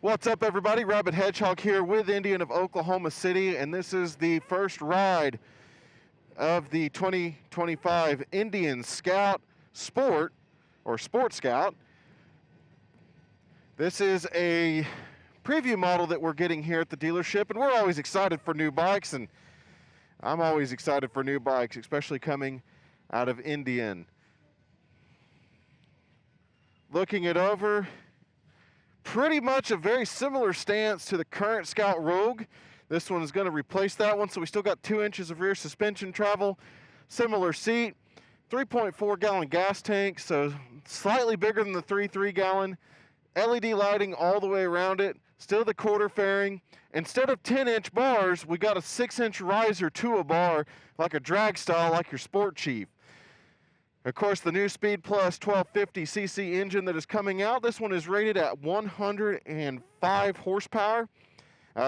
What's up, everybody? Rabbit Hedgehog here with Indian of Oklahoma City, and this is the first ride of the 2025 Indian Scout Sport, or Sport Scout. This is a preview model that we're getting here at the dealership, and we're always excited for new bikes, and I'm always excited for new bikes, especially coming out of Indian. Looking it over, pretty much a very similar stance to the current Scout Rogue. This one is going to replace that one, so we still got 2 inches of rear suspension travel, similar seat, 3.4 gallon gas tank, so slightly bigger than the 3.3 gallon, LED lighting all the way around it, still the quarter fairing. Instead of 10-inch bars, we got a 6-inch riser to a bar, like a drag style, like your Sport Chief. Of course, the new Speed Plus 1250cc engine that is coming out, this one is rated at 105 horsepower.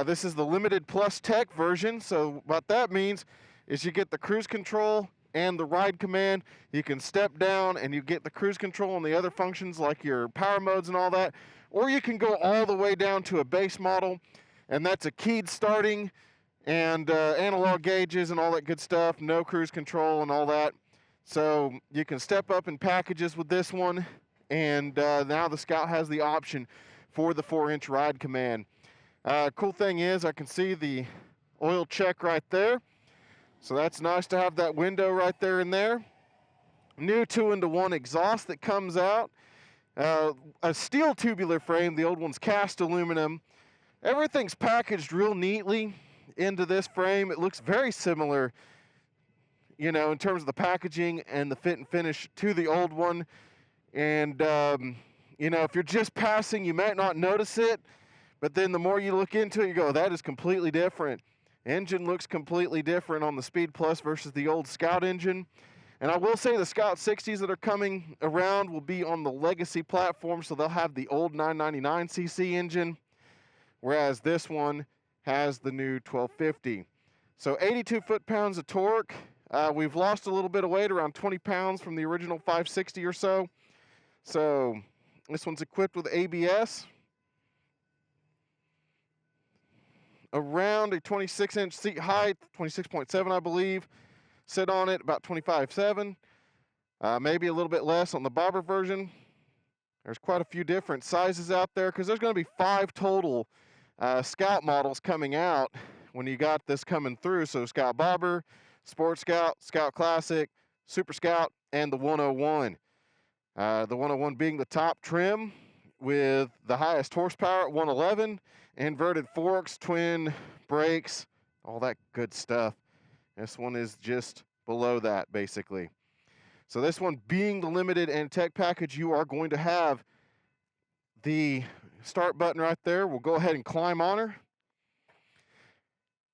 This is the Limited Plus Tech version, so what that means is you get the cruise control and the ride command. You can step down and you get the cruise control and the other functions like your power modes and all that, or you can go all the way down to a base model, and that's a keyed starting and analog gauges and all that good stuff, no cruise control and all that. So you can step up in packages with this one, and now the Scout has the option for the 4-inch ride command. Cool thing is I can see the oil check right there, so that's nice to have that window right there and there. New 2-into-1 exhaust that comes out, a steel tubular frame, the old one's cast aluminum. Everything's packaged real neatly into this frame. It looks very similar, you know, in terms of the packaging and the fit and finish to the old one. And, you know, if you're just passing, you might not notice it, but then the more you look into it, you go, that is completely different. Engine looks completely different on the Speed Plus versus the old Scout engine. And I will say the Scout 60s that are coming around will be on the Legacy platform, so they'll have the old 999cc engine, whereas this one has the new 1250. So 82 foot-pounds of torque. We've lost a little bit of weight, around 20 pounds from the original 560 or so. So this one's equipped with ABS. Around a 26-inch seat height, 26.7 I believe. Sit on it about 25.7. Maybe a little bit less on the bobber version. There's quite a few different sizes out there because there's going to be 5 total Scout models coming out when you got this coming through. So Scout Bobber, Sport Scout, Scout Classic, Super Scout, and the 101. The 101 being the top trim with the highest horsepower at 111, inverted forks, twin brakes, all that good stuff. This one is just below that, basically. So this one being the limited and tech package, you are going to have the start button right there. We'll go ahead and climb on her.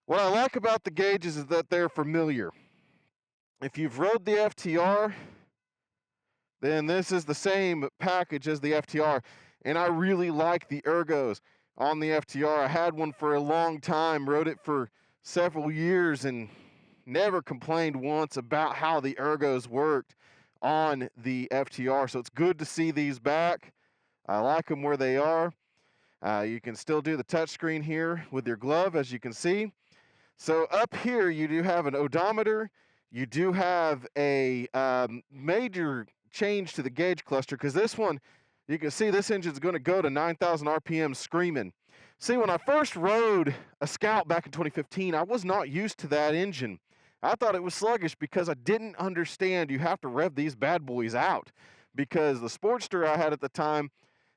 What I like about the gauges is that they're familiar. If you've rode the FTR, then this is the same package as the FTR. And I really like the ergos on the FTR. I had one for a long time, rode it for several years, and never complained once about how the ergos worked on the FTR. So it's good to see these back. I like them where they are. You can still do the touchscreen here with your glove, as you can see. So up here, you do have an odometer. You do have a major change to the gauge cluster, because this one, you can see this engine's going to go to 9,000 RPM screaming. See, when I first rode a Scout back in 2015, I was not used to that engine. I thought it was sluggish because I didn't understand you have to rev these bad boys out, because the Sportster I had at the time,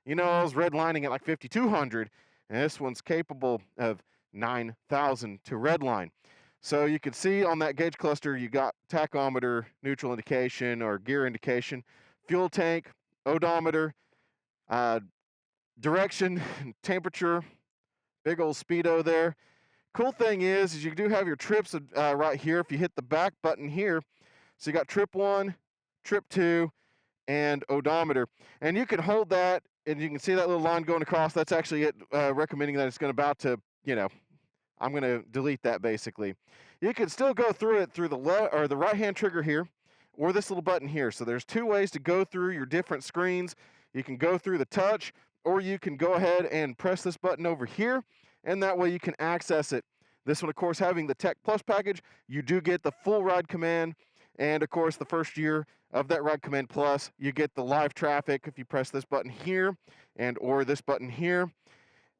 you know, I was redlining at like 5,200, and this one's capable of 9,000 to redline. So you can see on that gauge cluster, you got tachometer, neutral indication or gear indication, fuel tank, odometer, direction, temperature, big old speedo there. Cool thing is you do have your trips right here if you hit the back button here. So you got trip 1, trip 2, and odometer. And you can hold that, and you can see that little line going across. That's actually it, recommending that it's going about to, you know, I'm going to delete that basically. You can still go through it through the left or the right-hand trigger here, or this little button here. So there's 2 ways to go through your different screens. You can go through the touch, or you can go ahead and press this button over here, and that way you can access it. This one, of course, having the Tech Plus package, you do get the full Ride Command, and of course, the first year of that Ride Command Plus, you get the live traffic if you press this button here and or this button here.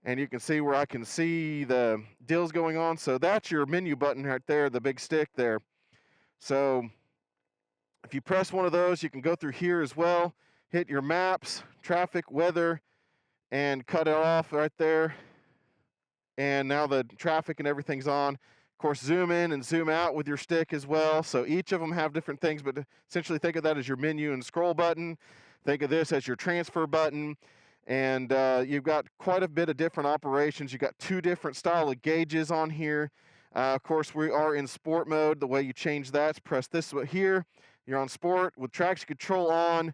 And you can see where I can see the deals going on. So that's your menu button right there, the big stick there. So if you press one of those, you can go through here as well, hit your maps, traffic, weather, and cut it off right there. And now the traffic and everything's on. Of course, zoom in and zoom out with your stick as well. So each of them have different things, but essentially think of that as your menu and scroll button. Think of this as your transfer button. And you've got quite a bit of different operations. You've got 2 different style of gauges on here. Of course, we are in sport mode. The way you change that is press this here. You're on sport with traction control on.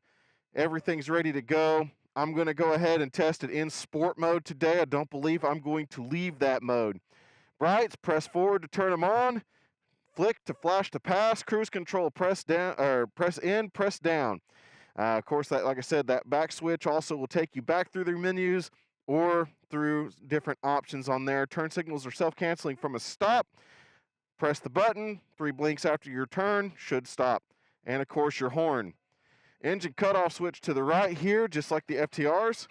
Everything's ready to go. I'm going to go ahead and test it in sport mode today. I don't believe I'm going to leave that mode. Brights, press forward to turn them on. Flick to flash to pass. Cruise control, press down or press in, press down. Of course, that, like I said, that back switch also will take you back through the menus or through different options on there. Turn signals are self-canceling from a stop. Press the button. 3 blinks after your turn should stop. And, of course, your horn. Engine cutoff switch to the right here, just like the FTRs.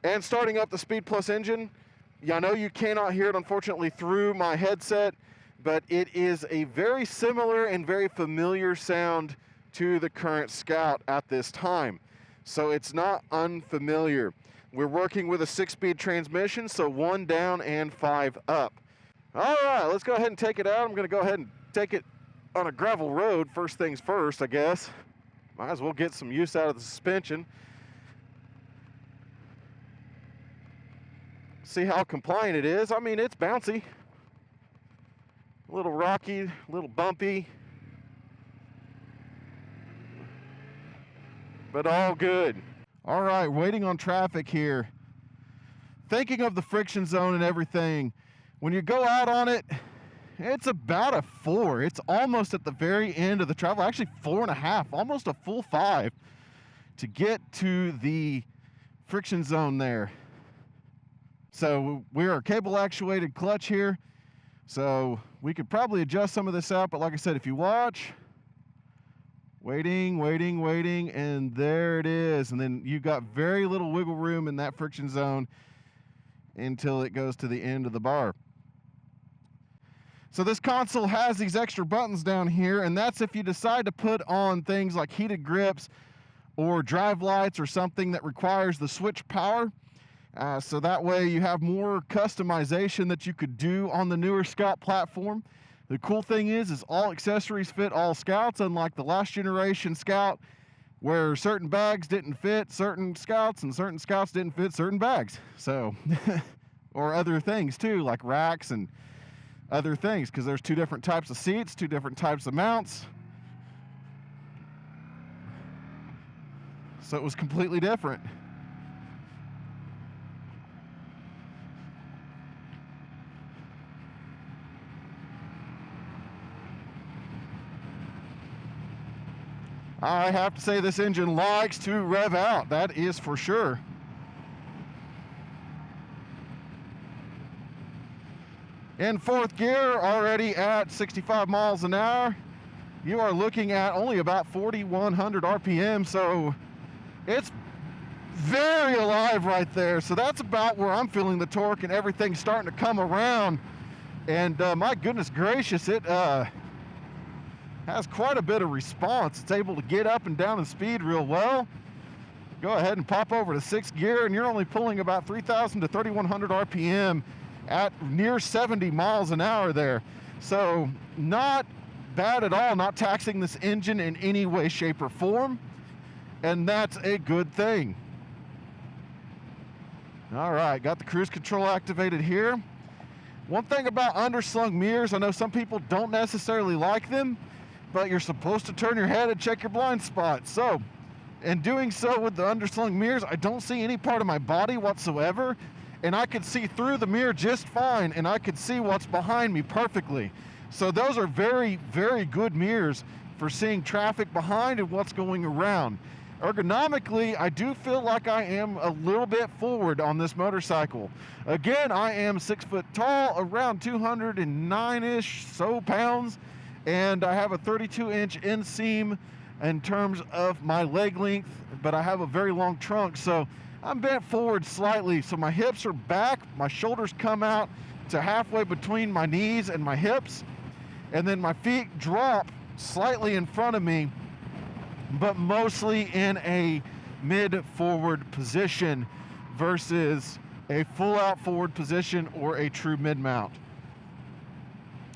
And starting up the Speed Plus engine. Yeah, I know you cannot hear it, unfortunately, through my headset, but it is a very similar and very familiar sound to the current Scout at this time. So it's not unfamiliar. We're working with a 6-speed transmission, so 1 down and 5 up. All right, let's go ahead and take it out. I'm gonna go ahead and take it on a gravel road, first things first, I guess. Might as well get some use out of the suspension. See how compliant it is. I mean, it's bouncy. A little rocky, a little bumpy, but all good. All right, waiting on traffic here. Thinking of the friction zone and everything, when you go out on it, it's about a 4. It's almost at the very end of the travel, actually 4.5, almost a full 5 to get to the friction zone there. So we're a cable actuated clutch here. So we could probably adjust some of this out, but like I said, if you watch, waiting, and there it is. And then you've got very little wiggle room in that friction zone until it goes to the end of the bar. So this console has these extra buttons down here, and that's if you decide to put on things like heated grips or drive lights or something that requires the switch power. So that way you have more customization that you could do on the newer Scout platform. The cool thing is all accessories fit all Scouts, unlike the last generation Scout, where certain bags didn't fit certain Scouts and certain Scouts didn't fit certain bags. So, or other things too, like racks and other things, because there's 2 different types of seats, 2 different types of mounts. So it was completely different. I have to say this engine likes to rev out, that is for sure. In 4th gear, already at 65 miles an hour, you are looking at only about 4,100 RPM, so it's very alive right there. So that's about where I'm feeling the torque, and everything's starting to come around. And my goodness gracious, it has quite a bit of response. It's able to get up and down in speed real well. Go ahead and pop over to 6th gear, and you're only pulling about 3,000 to 3,100 RPM at near 70 miles an hour there. So not bad at all, not taxing this engine in any way, shape, or form, and that's a good thing. All right, got the cruise control activated here. One thing about underslung mirrors, I know some people don't necessarily like them, but you're supposed to turn your head and check your blind spot. So, in doing so with the underslung mirrors, I don't see any part of my body whatsoever, and I could see through the mirror just fine, and I could see what's behind me perfectly. So those are very, very good mirrors for seeing traffic behind and what's going around. Ergonomically, I do feel like I am a little bit forward on this motorcycle. Again, I am 6 foot tall, around 209-ish so pounds, and I have a 32-inch inseam in terms of my leg length, but I have a very long trunk, so I'm bent forward slightly. So my hips are back, my shoulders come out to halfway between my knees and my hips, and then my feet drop slightly in front of me, but mostly in a mid-forward position versus a full-out forward position or a true mid-mount.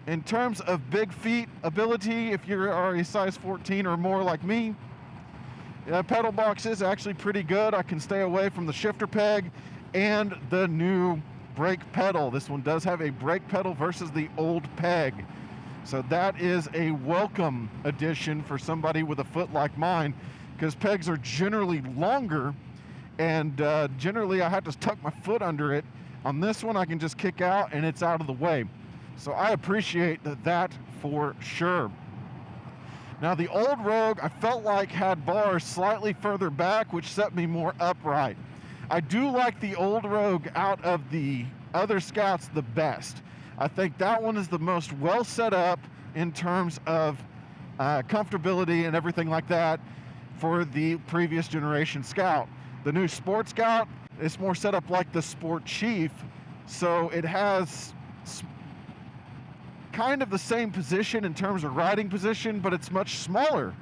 In terms of big feet ability, if you are a size 14 or more like me, the pedal box is actually pretty good. I can stay away from the shifter peg and the new brake pedal. This one does have a brake pedal versus the old peg. So that is a welcome addition for somebody with a foot like mine, because pegs are generally longer, and generally I have to tuck my foot under it. On this one, I can just kick out and it's out of the way. So I appreciate that for sure. Now the old Rogue, I felt like had bars slightly further back, which set me more upright. I do like the old Rogue out of the other Scouts the best. I think that one is the most well set up in terms of comfortability and everything like that for the previous generation Scout. The new Sport Scout is more set up like the Sport Chief, so it has kind of the same position in terms of riding position, but it's much smaller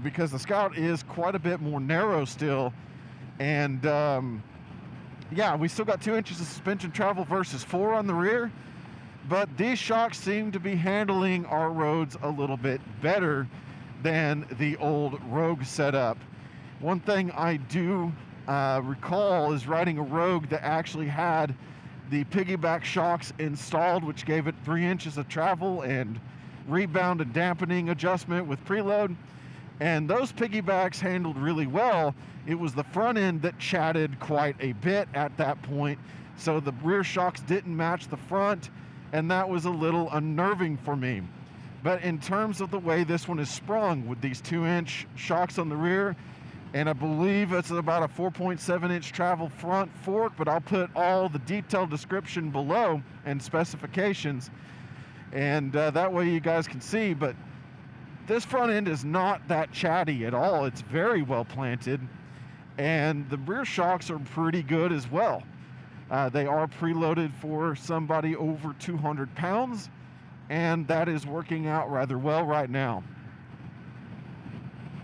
because the Scout is quite a bit more narrow still. And yeah, we still got 2 inches of suspension travel versus 4 on the rear, but these shocks seem to be handling our roads a little bit better than the old Rogue setup. One thing I do recall is riding a Rogue that actually had the piggyback shocks installed, which gave it 3 inches of travel and rebound and dampening adjustment with preload. And those piggybacks handled really well. It was the front end that chatted quite a bit at that point. So the rear shocks didn't match the front, and that was a little unnerving for me. But in terms of the way this one is sprung with these 2-inch shocks on the rear, and I believe it's about a 4.7-inch travel front fork, but I'll put all the detailed description below and specifications, and that way you guys can see. But this front end is not that chatty at all. It's very well planted, and the rear shocks are pretty good as well. They are preloaded for somebody over 200 pounds, and that is working out rather well right now.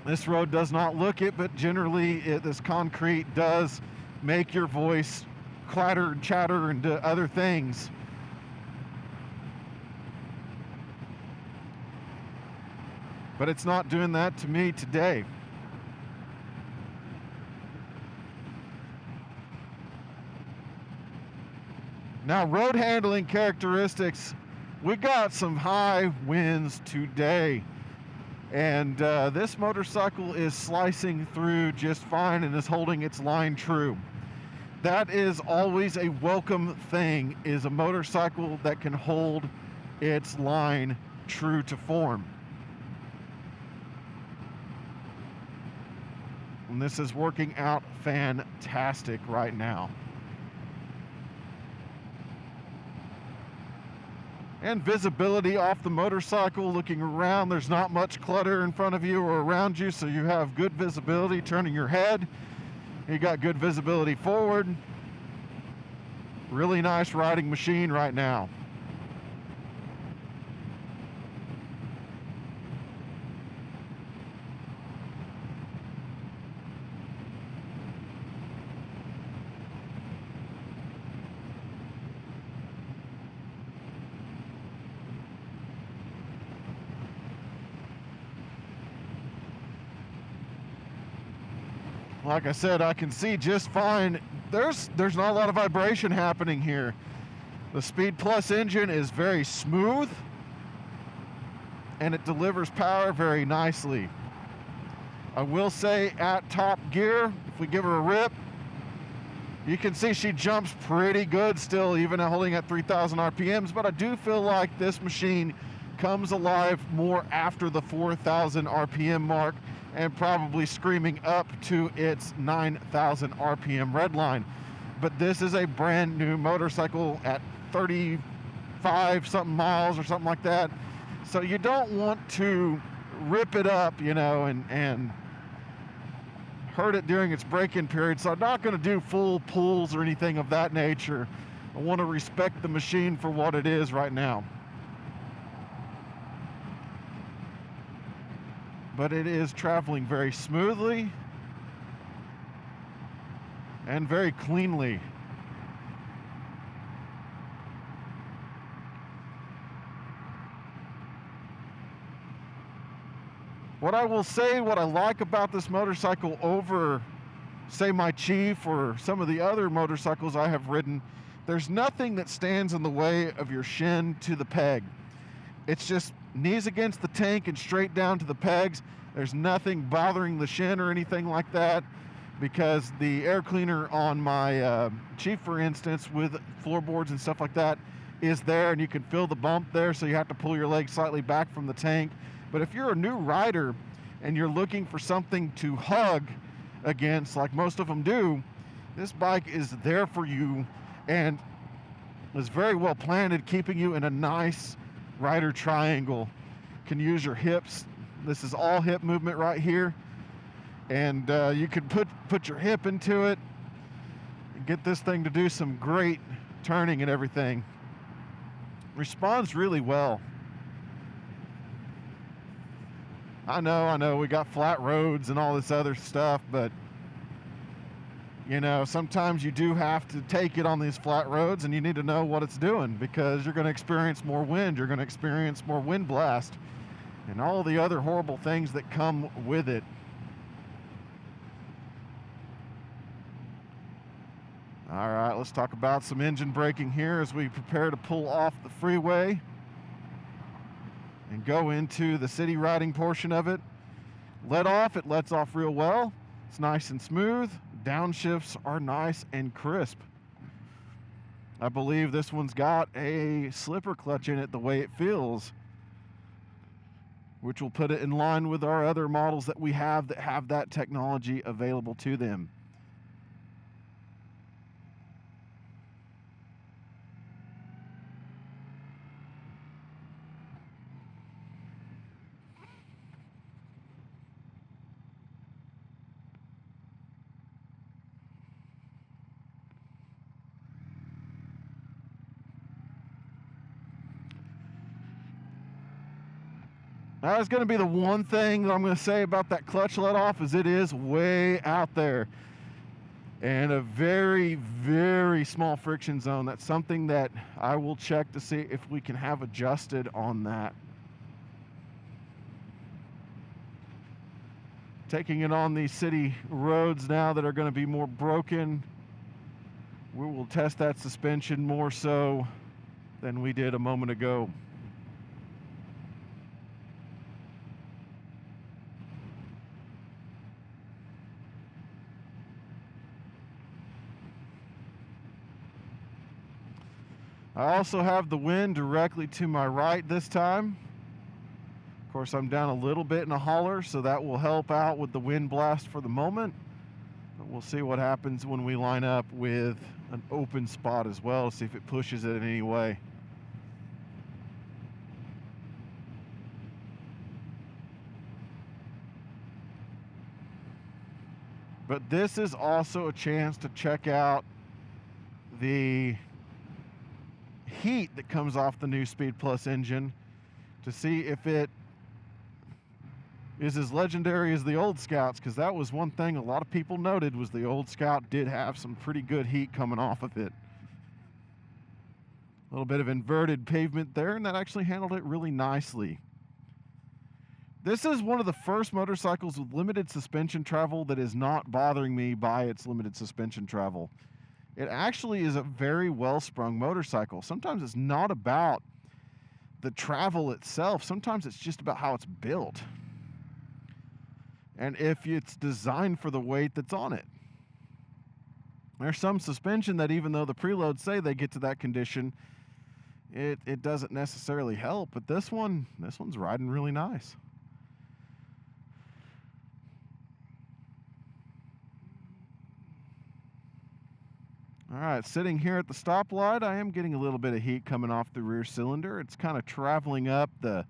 This road does not look it, but generally this concrete does make your voice clatter and chatter and do other things. But it's not doing that to me today. Now, road handling characteristics, we got some high winds today. And this motorcycle is slicing through just fine and is holding its line true. That is always a welcome thing, is a motorcycle that can hold its line true to form. And this is working out fantastic right now. And visibility off the motorcycle, looking around, there's not much clutter in front of you or around you, so you have good visibility turning your head. You got good visibility forward. Really nice riding machine right now. Like I said, I can see just fine. There's not a lot of vibration happening here. The Speed Plus engine is very smooth, and it delivers power very nicely. I will say at top gear, if we give her a rip, you can see she jumps pretty good still, even holding at 3,000 RPMs, but I do feel like this machine comes alive more after the 4,000 RPM mark, and probably screaming up to its 9,000 RPM red line. But this is a brand new motorcycle at 35 something miles or something like that. So you don't want to rip it up, you know, and hurt it during its break-in period. So I'm not going to do full pulls or anything of that nature. I want to respect the machine for what it is right now. But it is traveling very smoothly and very cleanly. What I will say, what I like about this motorcycle over, say, my Chief or some of the other motorcycles I have ridden, there's nothing that stands in the way of your shin to the peg. It's just knees against the tank and straight down to the pegs. There's nothing bothering the shin or anything like that, because the air cleaner on my Chief, for instance, with floorboards and stuff like that, is there, and you can feel the bump there, so you have to pull your leg slightly back from the tank. But if you're a new rider and you're looking for something to hug against, like most of them do, this bike is there for you and is very well planted, keeping you in a nice rider triangle. Can use your hips. This is all hip movement right here, and you could put your hip into it and get this thing to do some great turning and everything. Responds really well. I know, we got flat roads and all this other stuff, but you know, sometimes you do have to take it on these flat roads, and you need to know what it's doing, because you're going to experience more wind, you're going to experience more wind blast, and all the other horrible things that come with it. All right, let's talk about some engine braking here as we prepare to pull off the freeway and go into the city riding portion of it. Let off, it lets off real well. It's nice and smooth. Downshifts are nice and crisp. I believe this one's got a slipper clutch in it the way it feels, which will put it in line with our other models that we have that have that technology available to them. That's going to be the one thing that I'm going to say about that clutch let off, is it is way out there and a very, very small friction zone. That's something that I will check to see if we can have adjusted on that. Taking it on these city roads now that are going to be more broken, we will test that suspension more so than we did a moment ago. I also have the wind directly to my right this time. Of course, I'm down a little bit in a holler, so that will help out with the wind blast for the moment. But we'll see what happens when we line up with an open spot as well, to see if it pushes it in any way. But this is also a chance to check out the heat that comes off the new Speed Plus engine, to see if it is as legendary as the old Scouts, because that was one thing a lot of people noted, was the old Scout did have some pretty good heat coming off of it. A little bit of inverted pavement there, and that actually handled it really nicely. This is one of the first motorcycles with limited suspension travel that is not bothering me by its limited suspension travel. It actually is a very well-sprung motorcycle. Sometimes it's not about the travel itself. Sometimes it's just about how it's built, and if it's designed for the weight that's on it. There's some suspension that, even though the preloads say they get to that condition, it doesn't necessarily help. But this one's riding really nice. All right, sitting here at the stoplight, I am getting a little bit of heat coming off the rear cylinder. It's kind of traveling up the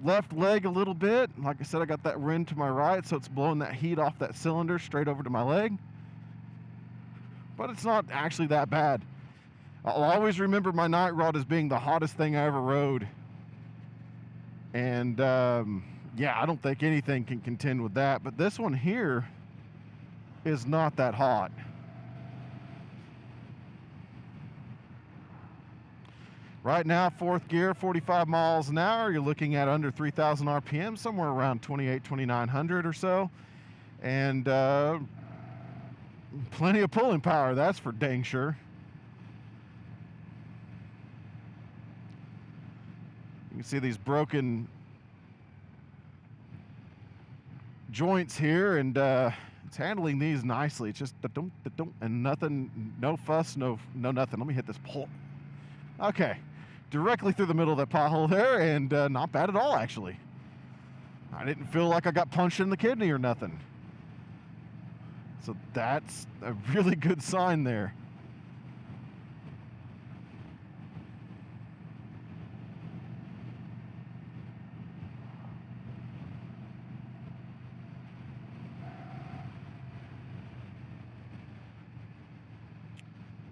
left leg a little bit. Like I said, I got that rim to my right, so it's blowing that heat off that cylinder straight over to my leg. But it's not actually that bad. I'll always remember my night rod as being the hottest thing I ever rode. And yeah, I don't think anything can contend with that. But this one here is not that hot. Right now, fourth gear, 45 miles an hour. You're looking at under 3,000 RPM, somewhere around 2,900 or so. And plenty of pulling power, that's for dang sure. You can see these broken joints here, and it's handling these nicely. It's just da-dum, da-dum, and nothing, no fuss, no nothing. Let me hit this pole. Okay, directly through the middle of that pothole there, and not bad at all, actually. I didn't feel like I got punched in the kidney or nothing. So that's a really good sign there.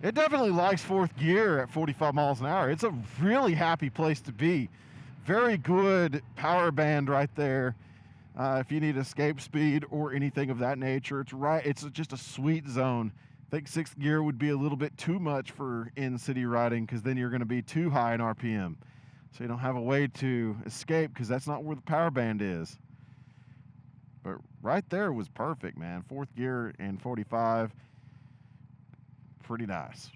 It definitely likes fourth gear at 45 miles an hour. It's a really happy place to be. Very good power band right there. If you need escape speed or anything of that nature, it's right. It's just a sweet zone. I think sixth gear would be a little bit too much for in-city riding, because then you're going to be too high in RPM. So you don't have a way to escape, because that's not where the power band is. But right there was perfect, man. Fourth gear and 45. Pretty nice.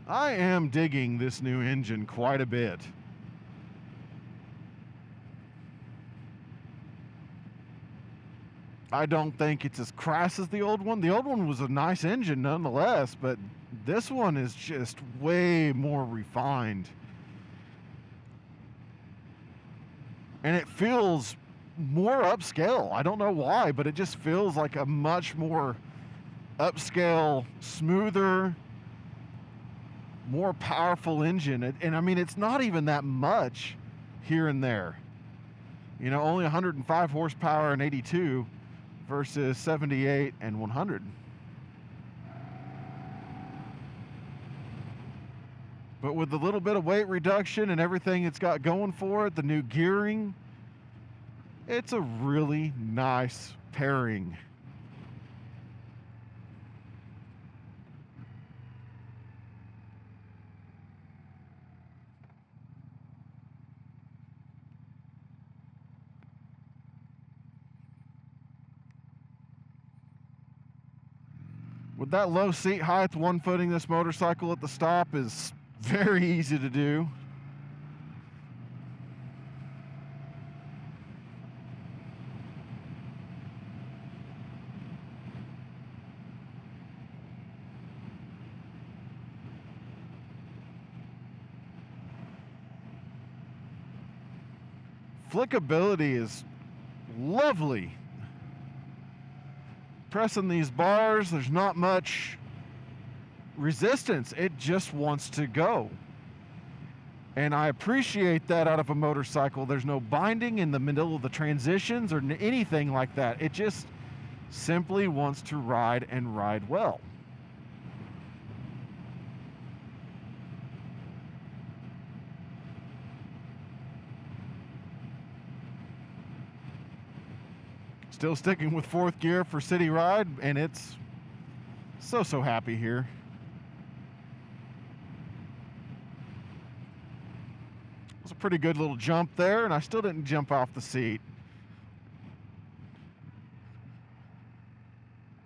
I am digging this new engine quite a bit. I don't think it's as crass as the old one. The old one was a nice engine nonetheless, but this one is just way more refined. And it feels more upscale. I don't know why, but it just feels like a much more upscale, smoother, more powerful engine. And I mean, it's not even that much here and there. You know, only 105 horsepower and 82 versus 78 and 100. But with a little bit of weight reduction and everything it's got going for it, the new gearing, it's a really nice pairing. With that low seat height, one-footing this motorcycle at the stop is very easy to do. Flickability is lovely. Pressing these bars, there's not much resistance. It just wants to go. And I appreciate that out of a motorcycle. There's no binding in the middle of the transitions or anything like that. It just simply wants to ride and ride well. Still sticking with fourth gear for city ride, and it's so happy here. It was a pretty good little jump there, and I still didn't jump off the seat.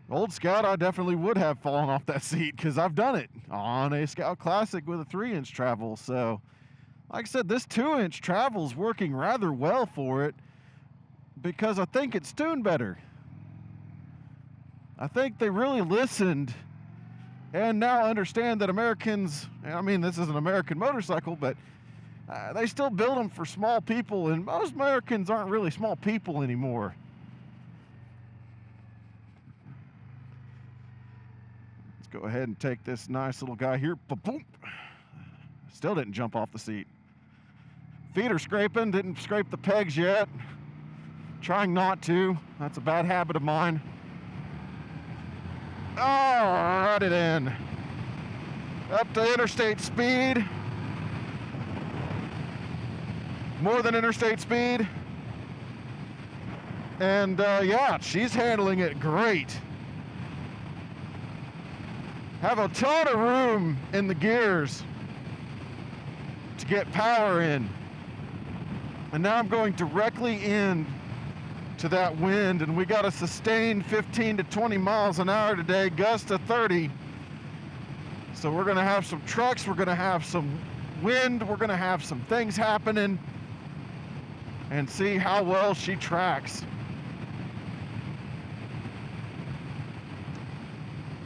Old Scout, I definitely would have fallen off that seat because I've done it on a Scout Classic with a 3-inch travel. So, like I said, this 2-inch travel's working rather well for it because I think it's tuned better. I think they really listened and now understand that Americans, I mean, this is an American motorcycle, but they still build them for small people, and most Americans aren't really small people anymore. Go ahead and take this nice little guy here. Ba-boom. Still didn't jump off the seat. Feet are scraping, didn't scrape the pegs yet. Trying not to. That's a bad habit of mine. Oh, right it in. Up to interstate speed. More than interstate speed. And yeah, she's handling it great. Have a ton of room in the gears to get power in. And now I'm going directly in to that wind, and we got a sustained 15 to 20 miles an hour today, gust to 30. So we're gonna have some trucks, we're gonna have some wind, we're gonna have some things happening, and see how well she tracks.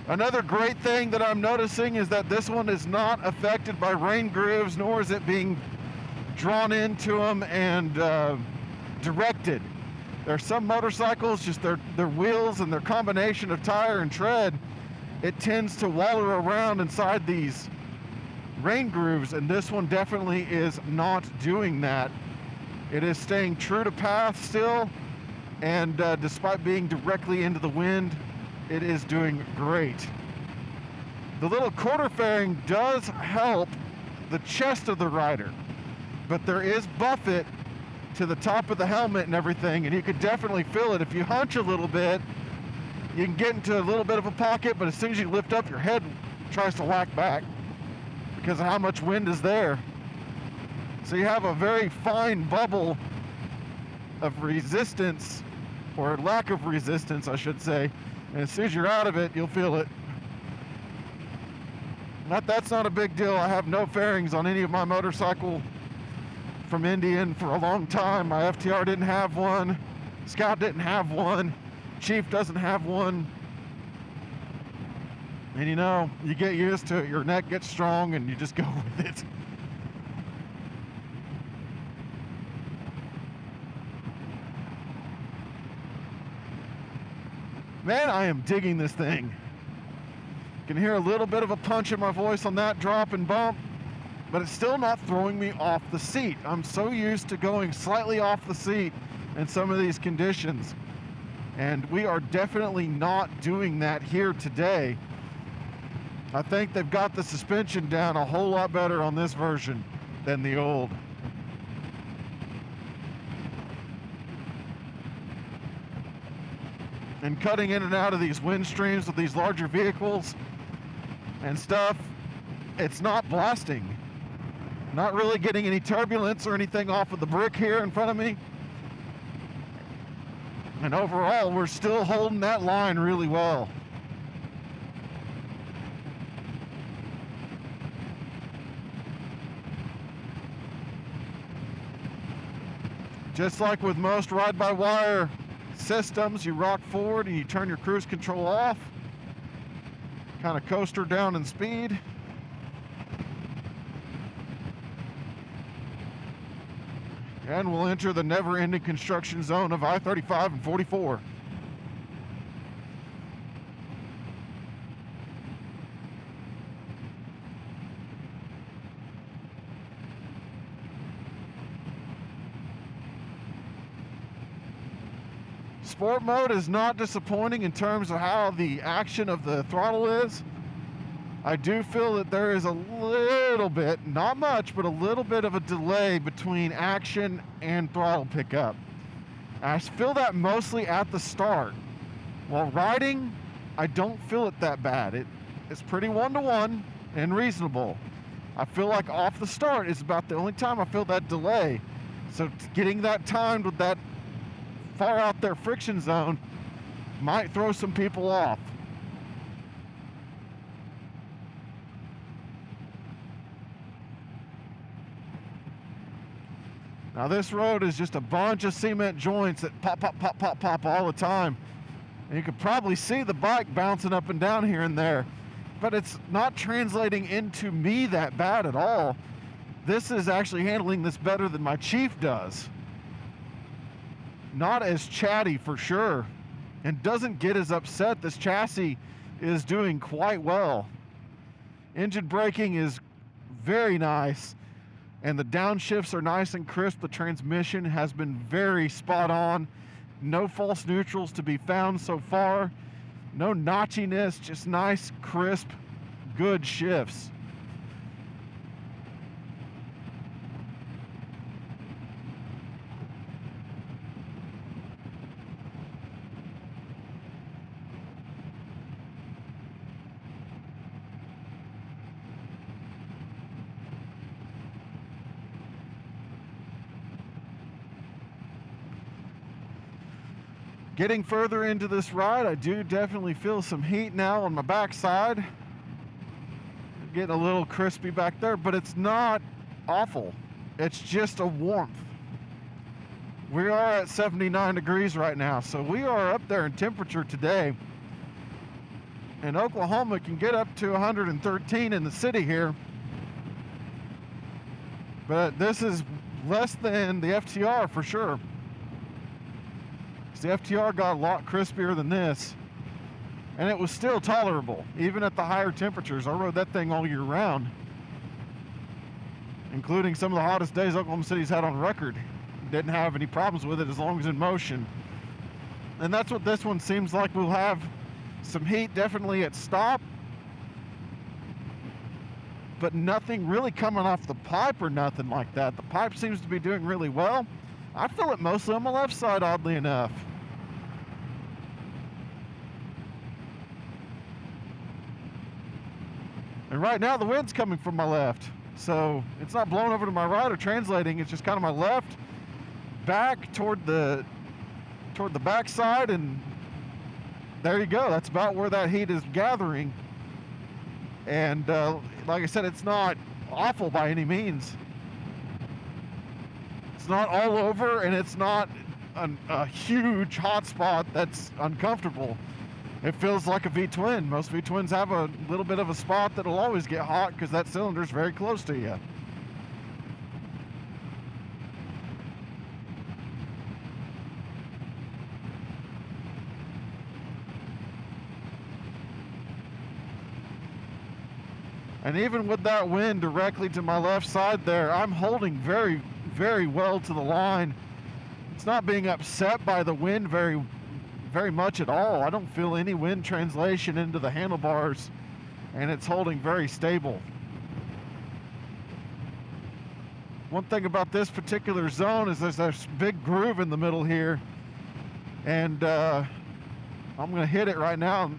Another great thing that I'm noticing is that this one is not affected by rain grooves, nor is it being drawn into them and directed. There are some motorcycles, just their wheels and their combination of tire and tread, it tends to waller around inside these rain grooves, and this one definitely is not doing that. It is staying true to path still, and despite being directly into the wind, it is doing great. The little quarter fairing does help the chest of the rider, but there is buffet to the top of the helmet and everything, and you could definitely feel it. If you hunch a little bit, you can get into a little bit of a pocket, but as soon as you lift up, your head tries to whack back because of how much wind is there. So you have a very fine bubble of resistance, or lack of resistance, I should say. And as soon as you're out of it, you'll feel it. That's not a big deal. I have no fairings on any of my motorcycle from Indian for a long time. My FTR didn't have one. Scout didn't have one. Chief doesn't have one. And you know, you get used to it. Your neck gets strong and you just go with it. Man, I am digging this thing. You can hear a little bit of a punch in my voice on that drop and bump, but it's still not throwing me off the seat. I'm so used to going slightly off the seat in some of these conditions, and we are definitely not doing that here today. I think they've got the suspension down a whole lot better on this version than the old. And cutting in and out of these wind streams with these larger vehicles and stuff, it's not blasting. Not really getting any turbulence or anything off of the brick here in front of me. And overall, we're still holding that line really well. Just like with most ride-by-wire systems, you rock forward and you turn your cruise control off, kind of coaster down in speed. And we'll enter the never-ending construction zone of I-35 and 44. Sport mode is not disappointing in terms of how the action of the throttle is. I do feel that there is a little bit, not much, but a little bit of a delay between action and throttle pickup. I feel that mostly at the start. While riding, I don't feel it that bad. It's pretty one-to-one and reasonable. I feel like off the start is about the only time I feel that delay. So getting that timed with that far out there friction zone might throw some people off. Now this road is just a bunch of cement joints that pop, pop, pop, pop, pop all the time. And you could probably see the bike bouncing up and down here and there, but it's not translating into me that bad at all. This is actually handling this better than my Chief does. Not as chatty for sure, and doesn't get as upset. This chassis is doing quite well. Engine braking is very nice, and the downshifts are nice and crisp. The transmission has been very spot on. No false neutrals to be found so far. No notchiness, just nice, crisp, good shifts. Getting further into this ride, I do definitely feel some heat now on my backside. Getting a little crispy back there, but it's not awful. It's just a warmth. We are at 79 degrees right now, so we are up there in temperature today. In Oklahoma, it can get up to 113 in the city here. But this is less than the FTR for sure. The FTR got a lot crispier than this, and it was still tolerable even at the higher temperatures. I rode that thing all year round, including some of the hottest days Oklahoma City's had on record. Didn't have any problems with it as long as in motion. And that's what this one seems like. We'll have some heat definitely at stop, but nothing really coming off the pipe or nothing like that. The pipe seems to be doing really well. I feel it mostly on my left side, oddly enough. And right now the wind's coming from my left, so it's not blowing over to my right or translating. It's just kind of my left back toward the back side, and there you go. That's about where that heat is gathering. And like I said, it's not awful by any means. It's not all over, and it's not a huge hot spot that's uncomfortable. It feels like a V-twin. Most V-twins have a little bit of a spot that'll always get hot because that cylinder's very close to you. And even with that wind directly to my left side there, I'm holding very, very well to the line. It's not being upset by the wind very much at all. I don't feel any wind translation into the handlebars, and it's holding very stable. One thing about this particular zone is there's this big groove in the middle here, and I'm gonna hit it right now.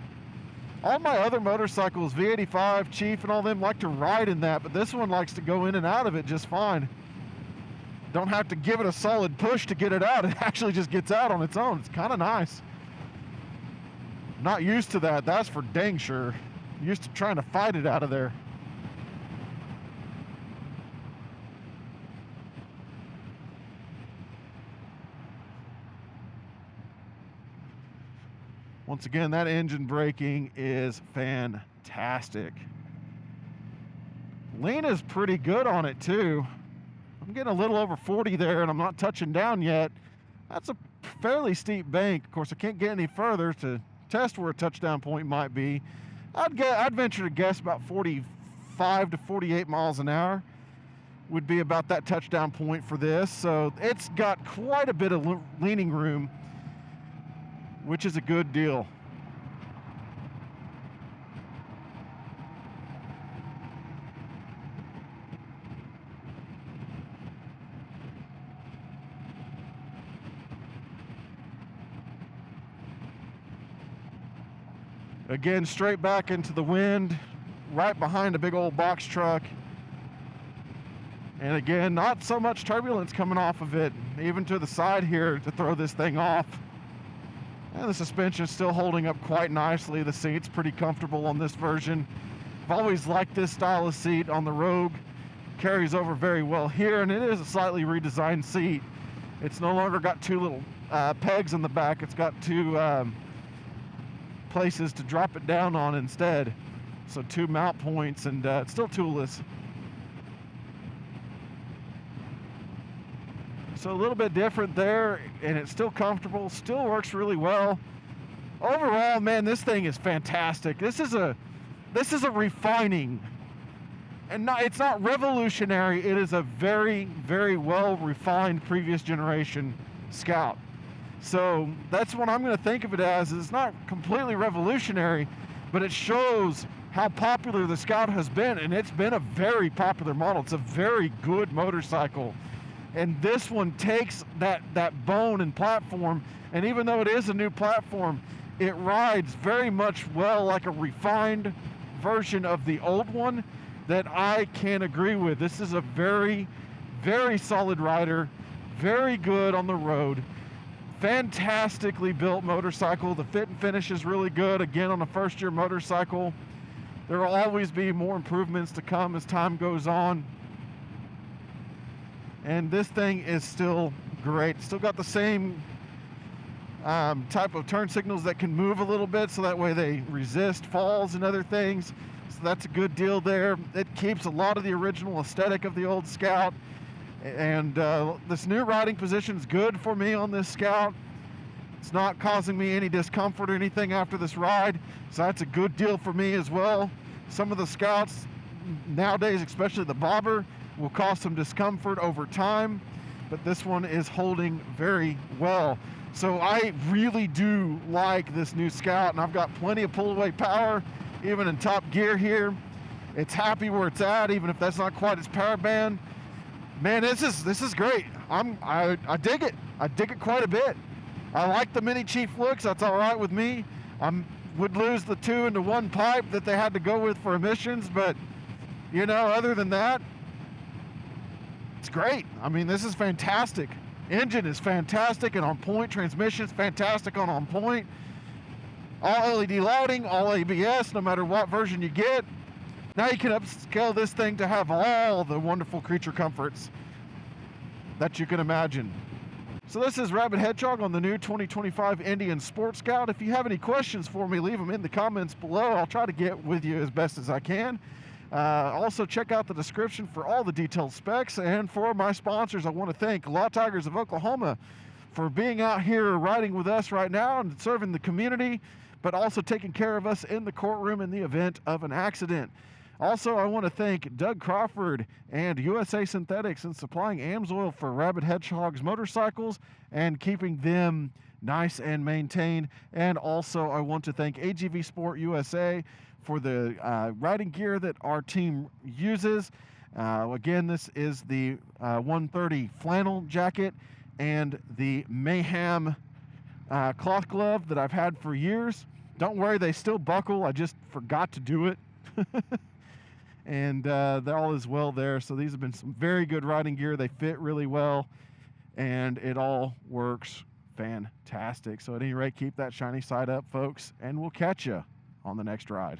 All my other motorcycles, V85, Chief, and all them like to ride in that, but this one likes to go in and out of it just fine. Don't have to give it a solid push to get it out. It actually just gets out on its own. It's kind of nice. Not used to that, that's for dang sure. Used to trying to fight it out of there. Once again, that engine braking is fantastic. Lean is pretty good on it too. I'm getting a little over 40 there, and I'm not touching down yet. That's a fairly steep bank. Of course, I can't get any further to test where a touchdown point might be. I'd venture to guess about 45 to 48 miles an hour would be about that touchdown point for this. So it's got quite a bit of leaning room, which is a good deal. Again, straight back into the wind, right behind a big old box truck. And again, not so much turbulence coming off of it, even to the side here to throw this thing off. And the suspension's still holding up quite nicely. The seat's pretty comfortable on this version. I've always liked this style of seat on the Rogue. carries over very well here, and it is a slightly redesigned seat. It's no longer got two little pegs in the back. It's got two places to drop it down on instead. So two mount points, and it's still toolless. So a little bit different there, and it's still comfortable, still works really well. Overall, man, this thing is fantastic. This is a refining, and it's not revolutionary. It is a very, very well refined previous generation Scout. So that's what I'm going to think of it as. It's not completely revolutionary, but it shows how popular the Scout has been, and it's been a very popular model. It's a very good motorcycle. And this one takes that bone and platform, and even though it is a new platform, it rides very much well like a refined version of the old one that I can agree with. This is a very, very solid rider, very good on the road, fantastically built motorcycle. The fit and finish is really good. Again, on a first-year motorcycle, there will always be more improvements to come as time goes on. And this thing is still great. Still got the same type of turn signals that can move a little bit, so that way they resist falls and other things. So that's a good deal there. It keeps a lot of the original aesthetic of the old Scout. And this new riding position is good for me on this Scout. It's not causing me any discomfort or anything after this ride, so that's a good deal for me as well. Some of the Scouts nowadays, especially the bobber, will cause some discomfort over time, but this one is holding very well. So I really do like this new Scout, and I've got plenty of pull-away power, even in top gear here. It's happy where it's at, even if that's not quite its power band. Man, this is great. I dig it. I dig it quite a bit. I like the Mini Chief looks. That's all right with me. Would lose the 2-into-1 pipe that they had to go with for emissions, but you know, other than that, it's great. I mean, this is fantastic. Engine is fantastic and on point. Transmission is fantastic and on point. All LED lighting, all ABS, no matter what version you get. Now you can upscale this thing to have all the wonderful creature comforts that you can imagine. So this is Rabbit Hedgehog on the new 2025 Indian Sport Scout. If you have any questions for me, leave them in the comments below. I'll try to get with you as best as I can. Also, check out the description for all the detailed specs. And for my sponsors, I want to thank Law Tigers of Oklahoma for being out here riding with us right now and serving the community, but also taking care of us in the courtroom in the event of an accident. Also, I want to thank Doug Crawford and USA Synthetics in supplying AMSOIL for Rabbit Hedgehog's motorcycles and keeping them nice and maintained. And also, I want to thank AGVSportUSA for the riding gear that our team uses. Again, this is the 130 flannel jacket and the Mayhem cloth glove that I've had for years. Don't worry, they still buckle. I just forgot to do it. And all is well there. So these have been some very good riding gear. They fit really well, and it all works fantastic. So at any rate, keep that shiny side up, folks, and we'll catch you on the next ride.